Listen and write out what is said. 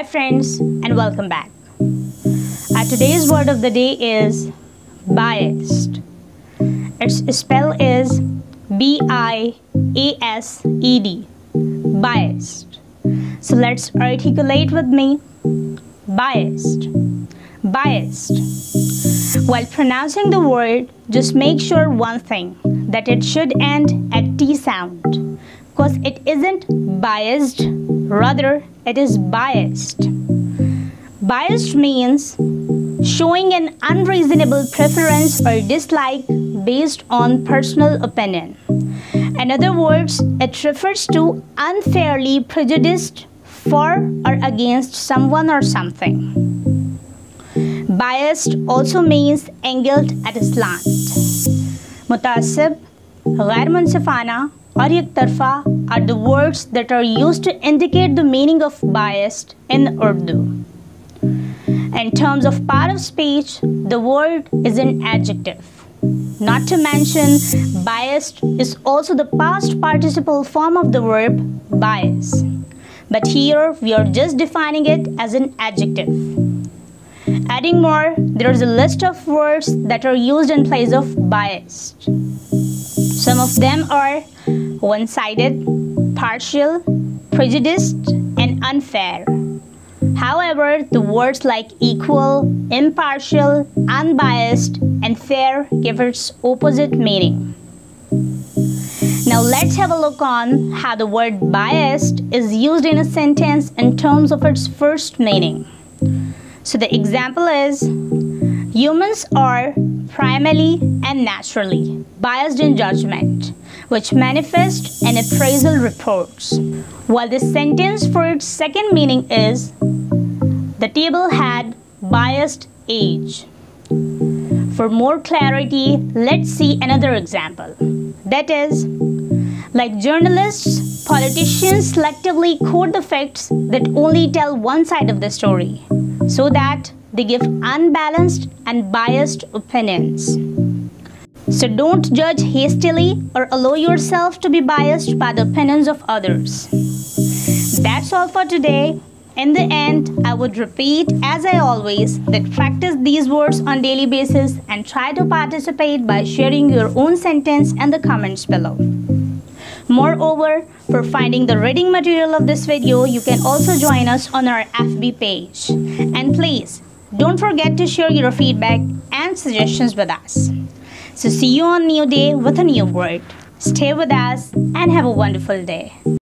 Hi friends and welcome back. Today's word of the day is biased. Its spell is B-I-A-S-E-D. Biased. So let's articulate with me. Biased. Biased. While pronouncing the word, just make sure one thing, that it should end at T sound. Because it isn't biased, rather it is biased. Biased means showing an unreasonable preference or dislike based on personal opinion. In other words, it refers to unfairly prejudiced for or against someone or something. Biased also means angled at a slant. Mutassib, ghair munsifana, or yaktarfa are the words that are used to indicate the meaning of biased in Urdu. In terms of part of speech, the word is an adjective. Not to mention, biased is also the past participle form of the verb bias. But here we are just defining it as an adjective. Adding more, there is a list of words that are used in place of biased. Some of them are one-sided, partial, prejudiced, and unfair. However, the words like equal, impartial, unbiased, and fair give its opposite meaning. Now let's have a look on how the word biased is used in a sentence in terms of its first meaning. So the example is, humans are primarily and naturally biased in judgment, which manifest in appraisal reports. While this sentence for its second meaning is, the table had biased age. For more clarity, let's see another example. That is, like journalists, politicians selectively quote the facts that only tell one side of the story, so that they give unbalanced and biased opinions. So don't judge hastily or allow yourself to be biased by the opinions of others. That's all for today. In the end, I would repeat, as I always, that practice these words on daily basis and try to participate by sharing your own sentence in the comments below. Moreover, for finding the reading material of this video, you can also join us on our FB page. And please, don't forget to share your feedback and suggestions with us. So see you on a new day with a new word. Stay with us and have a wonderful day.